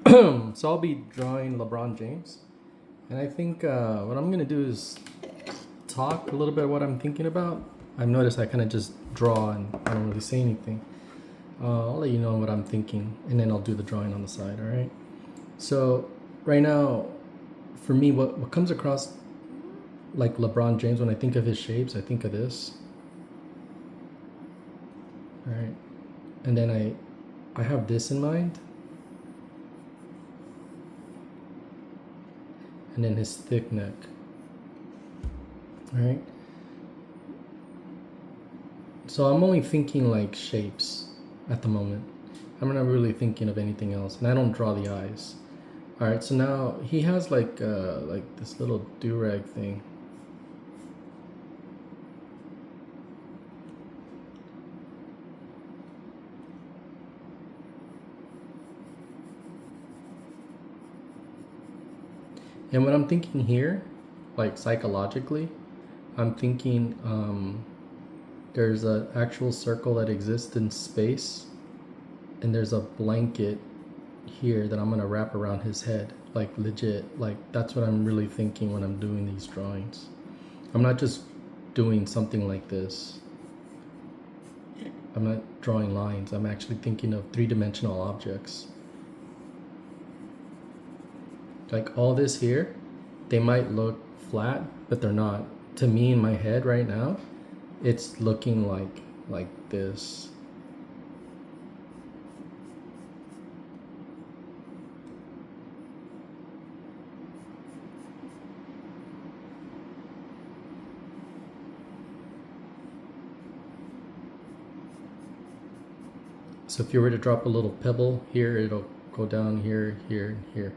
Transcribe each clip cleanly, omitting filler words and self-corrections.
So I'll be drawing LeBron James, and I think what I'm gonna do is talk a little bit what I'm thinking about. I've noticed I kind of just draw and I don't really say anything. I'll let you know what I'm thinking, and then I'll do the drawing on the side. All right. So right now, for me, what comes across like LeBron James when I think of his shapes, I think of this. All right, and then I have this in mind, and then his thick neck. All right. So I'm only thinking like shapes at the moment. I'm not really thinking of anything else, and I don't draw the eyes. All right. So now he has like this little do-rag thing. And what I'm thinking here, like psychologically, I'm thinking there's an actual circle that exists in space, and there's a blanket here that I'm gonna wrap around his head, like legit. Like that's what I'm really thinking when I'm doing these drawings. I'm not just doing something like this. I'm not drawing lines. I'm actually thinking of three-dimensional objects. Like all this here, they might look flat, but they're not. To me, in my head right now, it's looking like this. So if you were to drop a little pebble here, it'll go down here, here, and here.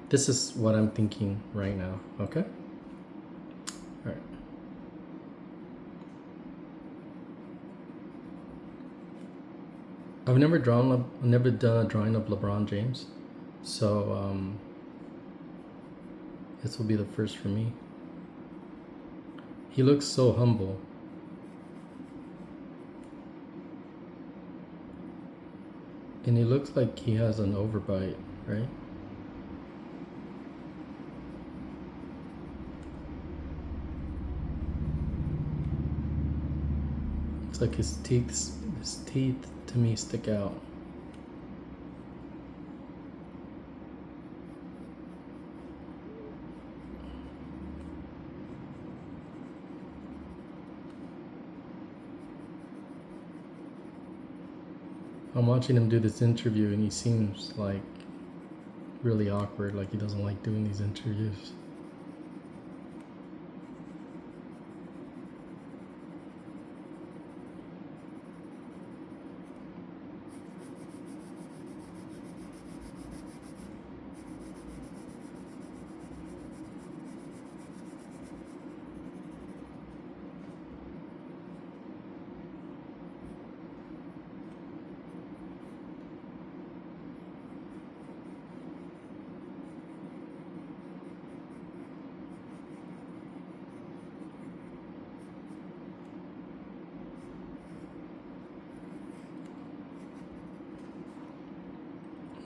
This is what I'm thinking right now, okay? All right. I've never done a drawing of LeBron James, so this will be the first for me. He looks so humble. And he looks like he has an overbite, right? Looks like his teeth to me stick out. I'm watching him do this interview and he seems like really awkward, like he doesn't like doing these interviews.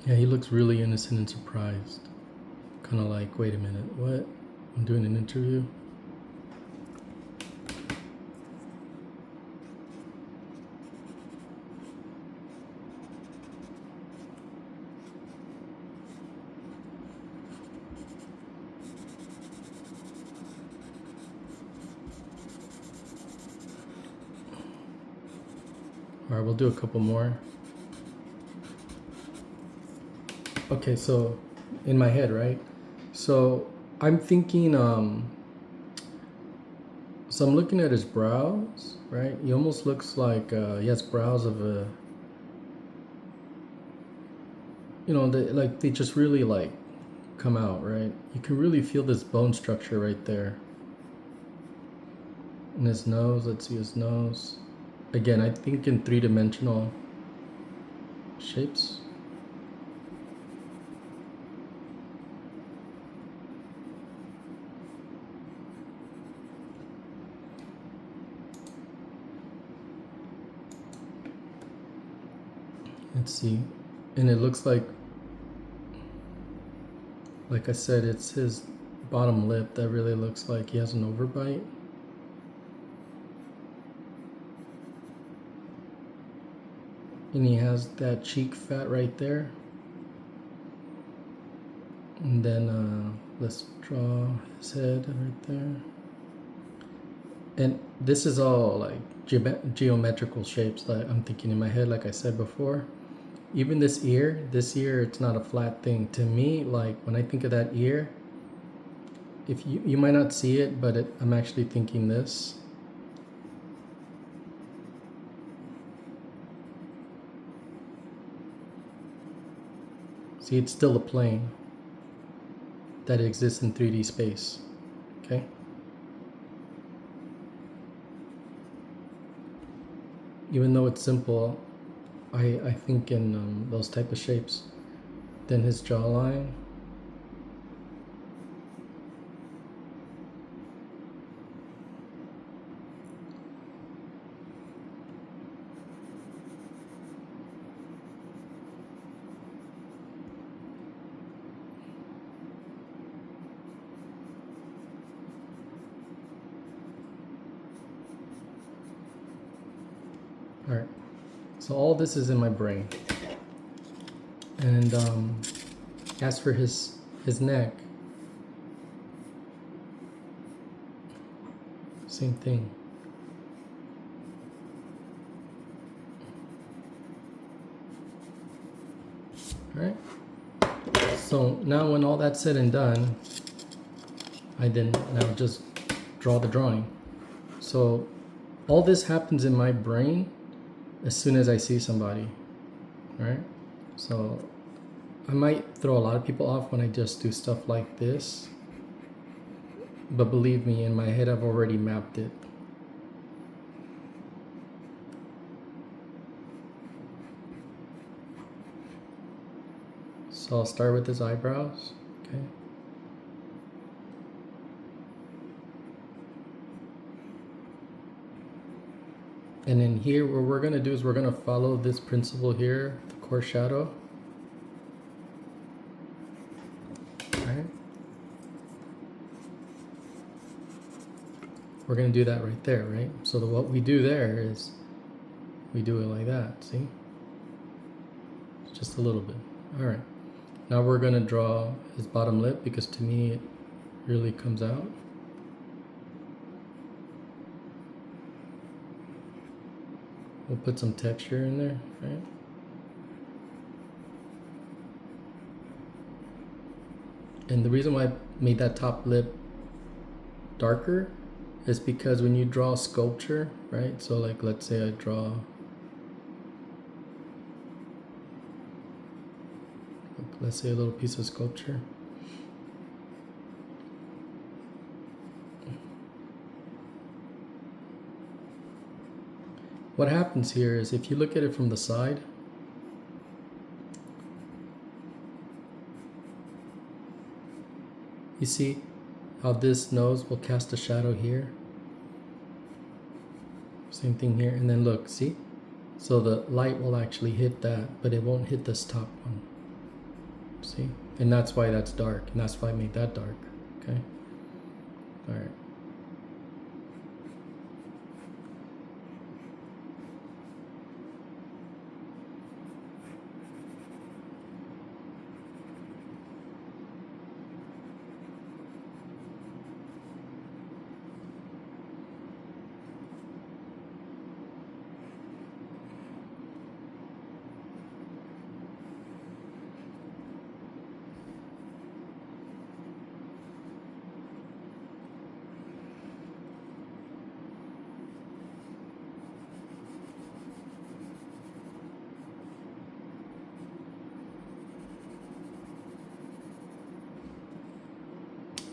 Yeah, he looks really innocent and surprised. Kind of like, wait a minute, what? I'm doing an interview? All right, we'll do a couple more. Okay, so in my head, right? So I'm thinking, so I'm looking at his brows, right? He almost looks like he has brows of a, they just really like come out, right? You can really feel this bone structure right there. And his nose, let's see his nose. Again, I think in three-dimensional shapes. Let's see. And it looks like Like I said, it's his bottom lip that really looks like he has an overbite. And he has that cheek fat right there. And then let's draw his head right there. And this is all like geometrical shapes that I'm thinking in my head, like I said before. Even this ear, it's not a flat thing. To me, like when I think of that ear, if you might not see it, but I'm actually thinking this. See, it's still a plane that exists in 3D space, okay? Even though it's simple, I think in those type of shapes. Then his jawline. All right, so all this is in my brain. And as for his neck, same thing. All right. So now when all that's said and done, I then now just draw the drawing. So all this happens in my brain as soon as I see somebody, right? So I might throw a lot of people off when I just do stuff like this, but believe me, in my head I've already mapped it. So I'll start with his eyebrows, okay? And then here, what we're gonna do is we're gonna follow this principle here, the core shadow. Alright. We're gonna do that right there, right? So what we do there is, we do it like that, see? Just a little bit. Alright. Now we're gonna draw his bottom lip because to me it really comes out. We'll put some texture in there, right? And the reason why I made that top lip darker is because when you draw sculpture, right? So like, let's say I draw, let's say a little piece of sculpture. What happens here is if you look at it from the side, you see how this nose will cast a shadow here? Same thing here, and then look, see? So the light will actually hit that, but it won't hit this top one. See? And that's why that's dark, and that's why I made that dark, okay? All right.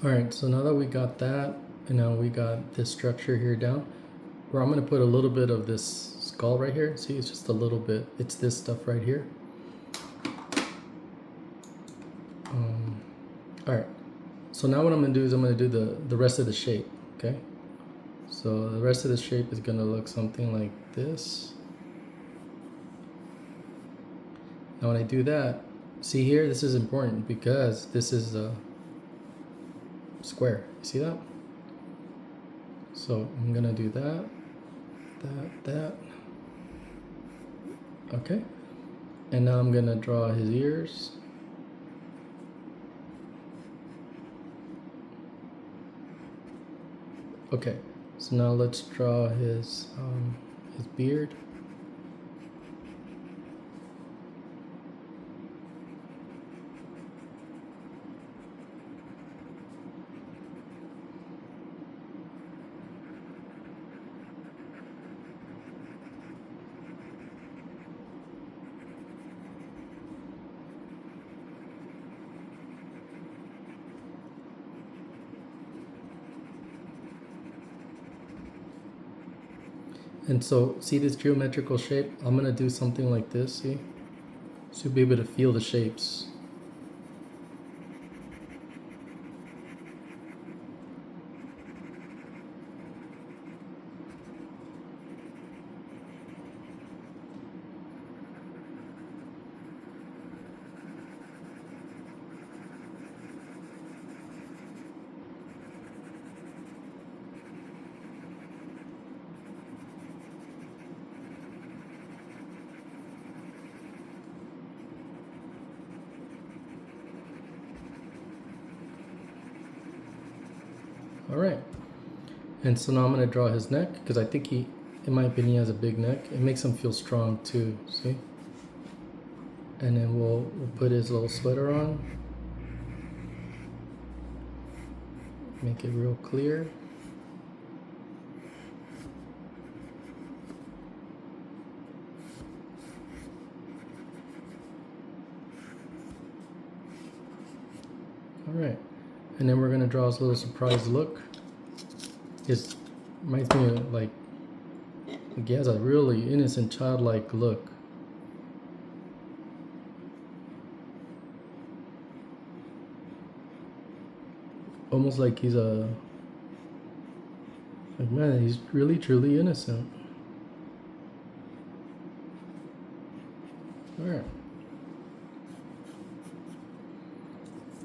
All right, so now that we got that, and now we got this structure here down, where I'm gonna put a little bit of this skull right here. See, it's just a little bit, it's this stuff right here. All right, so now what I'm gonna do is I'm gonna do the rest of the shape, okay? So the rest of the shape is gonna look something like this. Now when I do that, see here, this is important because this is a square. You see that? So I'm gonna do that, that. Okay. And now I'm gonna draw his ears. Okay, so now let's draw his beard. And so, see this geometrical shape? I'm gonna do something like this, see? So you'll be able to feel the shapes. All right. And so now I'm gonna draw his neck because I think in my opinion, he has a big neck. It makes him feel strong too, see? And then we'll put his little sweater on. Make it real clear. All right. And then we're gonna draw his little surprised look. It reminds me of like he has a really innocent, childlike look. Almost like he's like man, he's really truly innocent. All right.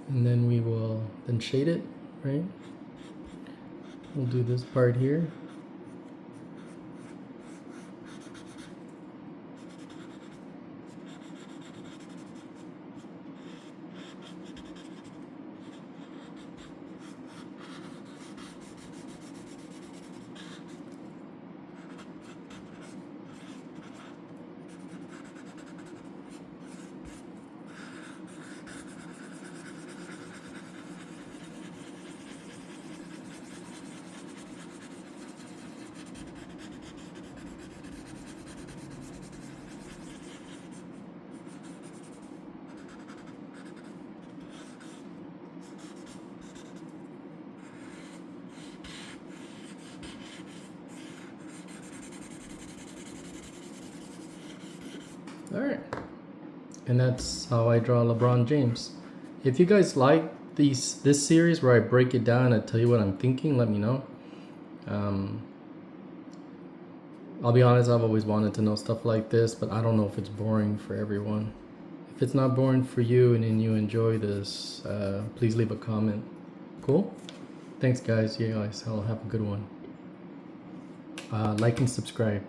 And then we will then shade it, right? We'll do this part here. All right. And that's how I draw LeBron James. If you guys like this series where I break it down and tell you what I'm thinking, let me know. I'll be honest, I've always wanted to know stuff like this, but I don't know if it's boring for everyone. If it's not boring for you and then you enjoy this, please leave a comment. Cool? Thanks guys. You guys all have a good one. Like and subscribe.